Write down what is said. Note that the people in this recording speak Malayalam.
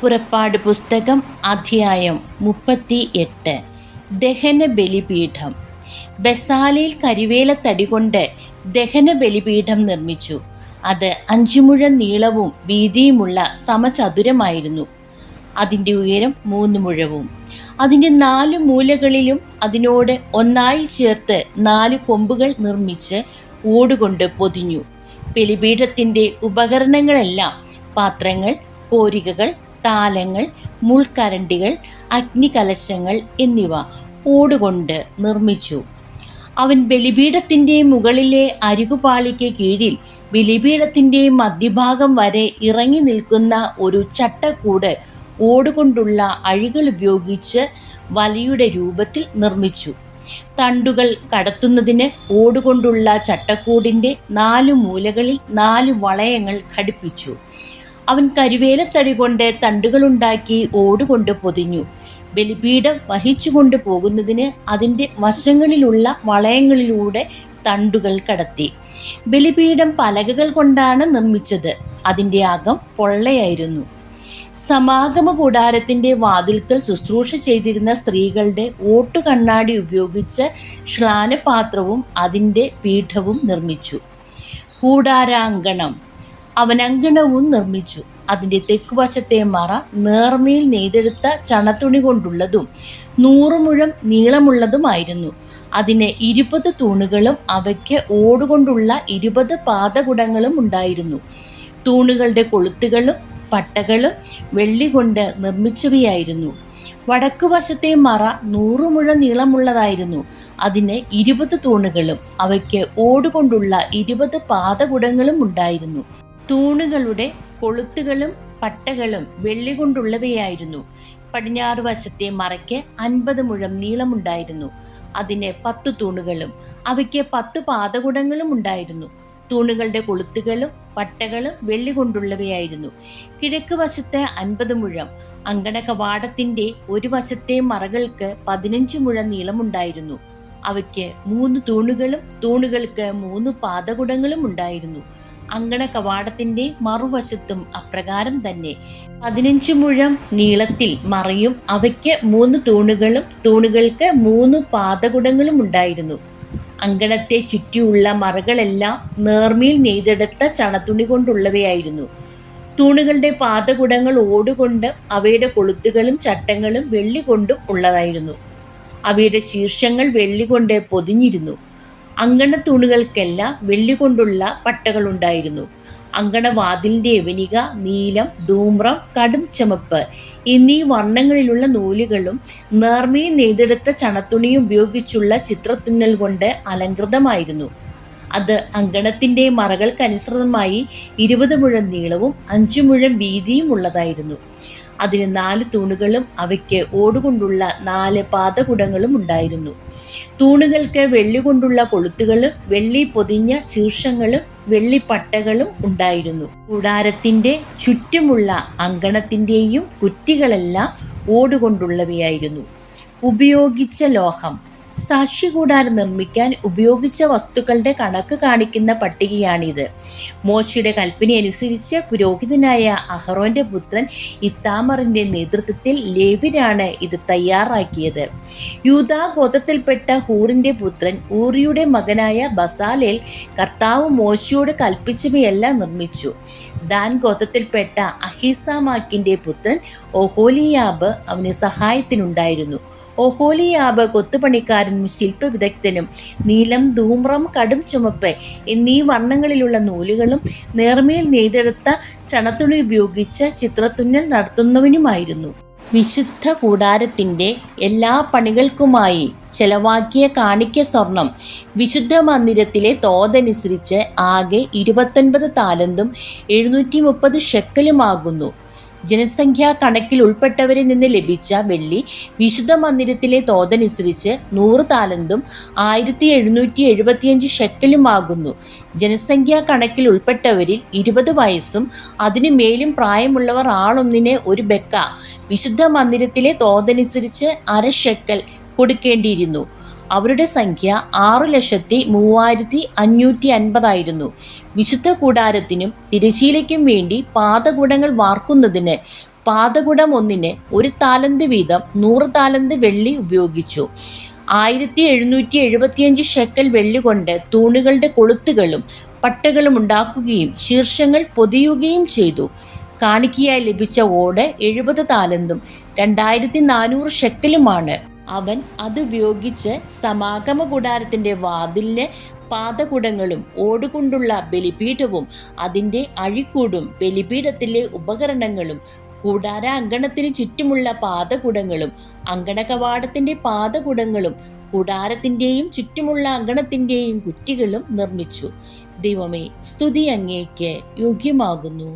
പുറപ്പാട് പുസ്തകം അധ്യായം 38. ദഹന ബലിപീഠം. ബസാലേൽ കരിവേലത്തടി കൊണ്ട് ദഹന ബലിപീഠം നിർമ്മിച്ചു. അത് 5 മുഴം നീളവും വീതിയുമുള്ള സമചതുരമായിരുന്നു. അതിൻ്റെ ഉയരം 3 മുഴവും. അതിൻ്റെ 4 മൂലകളിലും അതിനോട് ഒന്നായി ചേർത്ത് 4 കൊമ്പുകൾ നിർമ്മിച്ച് ഓടുകൊണ്ട് പൊതിഞ്ഞു. ബലിപീഠത്തിൻ്റെ ഉപകരണങ്ങളെല്ലാം പാത്രങ്ങൾ, കോരികകൾ, താലങ്ങൾ, മുൾക്കരണ്ടികൾ, അഗ്നികലശങ്ങൾ എന്നിവ ഓടുകൊണ്ട് നിർമ്മിച്ചു. അവൻ ബലിപീഠത്തിൻ്റെ മുകളിലെ അരികുപാളിക്ക് കീഴിൽ ബലിപീഠത്തിൻ്റെ മധ്യഭാഗം വരെ ഇറങ്ങി നിൽക്കുന്ന ഒരു ചട്ടക്കൂട് ഓടുകൊണ്ടുള്ള അഴികൾ ഉപയോഗിച്ച് വലയുടെ രൂപത്തിൽ നിർമ്മിച്ചു. തണ്ടുകൾ കടത്തുന്നതിന് ഓടുകൊണ്ടുള്ള ചട്ടക്കൂടിൻ്റെ 4 മൂലകളിൽ 4 വളയങ്ങൾ ഘടിപ്പിച്ചു. അവൻ കരിവേലത്തടി കൊണ്ട് തണ്ടുകളുണ്ടാക്കി ഓടുകൊണ്ട് പൊതിഞ്ഞു. ബലിപീഠം വഹിച്ചുകൊണ്ട് പോകുന്നതിന് അതിൻ്റെ വശങ്ങളിലുള്ള വളയങ്ങളിലൂടെ തണ്ടുകൾ കടത്തി. ബലിപീഠം പലകകൾ കൊണ്ടാണ് നിർമ്മിച്ചത്. അതിൻ്റെ അകം പൊള്ളയായിരുന്നു. സമാഗമ കൂടാരത്തിൻ്റെ വാതിൽക്കൽ ശുശ്രൂഷ ചെയ്തിരുന്ന സ്ത്രീകളുടെ ഓട്ടുകണ്ണാടി ഉപയോഗിച്ച് ശ്ലാനപാത്രവും അതിൻ്റെ പീഠവും നിർമ്മിച്ചു. കൂടാരാങ്കണം. അവൻ അങ്കണവും നിർമ്മിച്ചു. അതിൻ്റെ തെക്കുവശത്തെ മറ നേർമയിൽ നെയ്തെടുത്ത ചണത്തുണി കൊണ്ടുള്ളതും 100 മുഴം നീളമുള്ളതുമായിരുന്നു. അതിന് 20 തൂണുകളും അവയ്ക്ക് ഓടുകൊണ്ടുള്ള 20 പാദകുടങ്ങളും ഉണ്ടായിരുന്നു. തൂണുകളുടെ കൊളുത്തുകളും പട്ടകളും വെള്ളി കൊണ്ട് നിർമ്മിച്ചവയായിരുന്നു. വടക്കുവശത്തെ മറ 100 മുഴം നീളമുള്ളതായിരുന്നു. അതിന് 20 തൂണുകളും അവയ്ക്ക് ഓടുകൊണ്ടുള്ള 20 പാദകുടങ്ങളും ഉണ്ടായിരുന്നു. തൂണുകളുടെ കൊളുത്തുകളും പട്ടകളും വെള്ളി കൊണ്ടുള്ളവയായിരുന്നു. പടിഞ്ഞാറ് വശത്തെ മറയ്ക്ക് 50 മുഴം നീളമുണ്ടായിരുന്നു. അതിന് 10 തൂണുകളും അവയ്ക്ക് 10 പാദകുടങ്ങളും ഉണ്ടായിരുന്നു. തൂണുകളുടെ കൊളുത്തുകളും പട്ടകളും വെള്ളി കൊണ്ടുള്ളവയായിരുന്നു. കിഴക്ക് വശത്ത് 50 മുഴം. അങ്കണ കവാടത്തിൻ്റെ ഒരു വശത്തെ മറകൾക്ക് 15 മുഴം നീളമുണ്ടായിരുന്നു. അവയ്ക്ക് 3 തൂണുകളും തൂണുകൾക്ക് 3 പാദകുടങ്ങളും ഉണ്ടായിരുന്നു. അങ്കണ കവാടത്തിൻ്റെ മറുവശത്തും അപ്രകാരം തന്നെ 15 മുഴം നീളത്തിൽ മറയും അവയ്ക്ക് 3 തൂണുകളും തൂണുകൾക്ക് 3 പാദകുടങ്ങളും ഉണ്ടായിരുന്നു. അങ്കണത്തെ ചുറ്റിയുള്ള മറകളെല്ലാം നേർമയിൽ നെയ്തെടുത്ത ചണത്തുണി കൊണ്ടുള്ളവയായിരുന്നു. തൂണുകളുടെ പാദകുടങ്ങൾ ഓടുകൊണ്ട് അവയുടെ കൊളുത്തുകളും ചട്ടങ്ങളും വെള്ളി കൊണ്ടും ഉള്ളതായിരുന്നു. അവയുടെ ശീർഷങ്ങൾ വെള്ളി കൊണ്ട് പൊതിഞ്ഞിരുന്നു. അങ്കണ തൂണുകൾക്കെല്ലാം വെള്ളി കൊണ്ടുള്ള പട്ടകളുണ്ടായിരുന്നു. അങ്കണവാതിലിൻ്റെ യവനിക നീലം, ധൂമ്രം, കടും ചുമപ്പ് എന്നീ വർണ്ണങ്ങളിലുള്ള നൂലുകളും നേർമയിൽ നെയ്തെടുത്ത ചണത്തുണിയും ഉപയോഗിച്ചുള്ള ചിത്രത്തുന്നൽ കൊണ്ട് അലങ്കൃതമായിരുന്നു. അത് അങ്കണത്തിൻ്റെ മറകൾക്കനുസൃതമായി 20 മുഴം നീളവും 5 മുഴം വീതിയും ഉള്ളതായിരുന്നു. അതിന് 4 തൂണുകളും അവയ്ക്ക് ഓടുകൊണ്ടുള്ള 4 പാദകുടങ്ങളും ഉണ്ടായിരുന്നു. തൂണുകൾക്ക് വെള്ളി കൊണ്ടുള്ള കൊളുത്തുകളും വെള്ളി പൊതിഞ്ഞ ശീർഷങ്ങളും വെള്ളിപ്പട്ടകളും ഉണ്ടായിരുന്നു. കൂടാരത്തിൻ്റെ ചുറ്റുമുള്ള അങ്കണത്തിൻ്റെയും കുറ്റികളെല്ലാം ഓടുകൊണ്ടുള്ളവയായിരുന്നു. ഉപയോഗിച്ച ലോഹം. സാക്ഷ്യകൂടാരം നിർമ്മിക്കാൻ ഉപയോഗിച്ച വസ്തുക്കളുടെ കണക്ക് കാണിക്കുന്ന പട്ടികയാണിത്. മോശയുടെ കൽപ്പനയനുസരിച്ച് പുരോഹിതനായ അഹറോന്റെ പുത്രൻ ഇത്താമറിന്റെ നേതൃത്വത്തിൽ ലേവ്യരാണ് ഇത് തയ്യാറാക്കിയത്. യൂദാ ഗോത്രത്തിൽപ്പെട്ട ഹൂറിന്റെ പുത്രൻ ഊറിയുടെ മകനായ ബസാലേൽ കർത്താവ് മോശയോട് കൽപ്പിച്ചവയെല്ലാം നിർമ്മിച്ചു. ദാൻ ഗോത്രത്തിൽപ്പെട്ട അഹീസാമാക്കിന്റെ പുത്രൻ ഒഹോലിയാബ് അവന് സഹായത്തിനുണ്ടായിരുന്നു. ഒഹോലിയാബ് കൊത്തുപണിക്കാരനും ശില്പവിദഗ്ധനും. നീലം, ധൂമ്രം, കടും ചുമപ്പ് എന്നീ വർണ്ണങ്ങളിലുള്ള നൂലുകളും നേർമയിൽ നെയ്തെടുത്ത ചണത്തുണി ഉപയോഗിച്ച് ചിത്രത്തുന്നൽ നടത്തുന്നവനുമായിരുന്നു. വിശുദ്ധ കൂടാരത്തിൻ്റെ എല്ലാ പണികൾക്കുമായി ചെലവാക്കിയ കാണിക്ക സ്വർണം വിശുദ്ധ മന്ദിരത്തിലെ തോതനുസരിച്ച് ആകെ 29 താലന്തും 730 ഷെക്കലുമാകുന്നു. ജനസംഖ്യാ കണക്കിൽ ഉൾപ്പെട്ടവരിൽ നിന്ന് ലഭിച്ച വെള്ളി വിശുദ്ധ മന്ദിരത്തിലെ തോതനുസരിച്ച് 100 താലന്തും 1775 ഷെക്കലുമാകുന്നു. ജനസംഖ്യാ കണക്കിൽ ഉൾപ്പെട്ടവരിൽ 20 വയസ്സും അതിനു മേലും പ്രായമുള്ളവർ ആളൊന്നിന് 1 ബെക്ക വിശുദ്ധ മന്ദിരത്തിലെ തോതനുസരിച്ച് 1/2 ഷെക്കൽ കൊടുക്കേണ്ടിയിരുന്നു. അവരുടെ സംഖ്യ 6,35,550 വിശുദ്ധ കൂടാരത്തിനും തിരശ്ശീലയ്ക്കും വേണ്ടി പാദകൂടങ്ങൾ വാർക്കുന്നതിന് പാദകുടം ഒന്നിന് 1 താലന്ത് വീതം 100 താലന്ത് വെള്ളി ഉപയോഗിച്ചു. 1775 ഷെക്കൽ വെള്ളി കൊണ്ട് തൂണുകളുടെ കൊളുത്തുകളും പട്ടകളും ഉണ്ടാക്കുകയും ശീർഷങ്ങൾ പൊതിയുകയും ചെയ്തു. കാണിക്കയായി ലഭിച്ച ഓട് 70 താലന്തും 2400 ഷെക്കലുമാണ്. അവൻ അതുപയോഗിച്ച് സമാഗമ കൂടാരത്തിന്റെ വാതിലിന് പാദകുടങ്ങളും ഓടുകൊണ്ടുള്ള ബലിപീഠവും അതിന്റെ അഴിക്കൂടും ബലിപീഠത്തിലെ ഉപകരണങ്ങളും കൂടാര അങ്കണത്തിന് ചുറ്റുമുള്ള പാദകുടങ്ങളും അങ്കണ കവാടത്തിന്റെ പാദകുടങ്ങളും കൂടാരത്തിന്റെയും ചുറ്റുമുള്ള അങ്കണത്തിന്റെയും കുറ്റികളും നിർമ്മിച്ചു. ദൈവമേ, സ്തുതി അങ്ങേക്ക് യോഗ്യമാകുന്നു.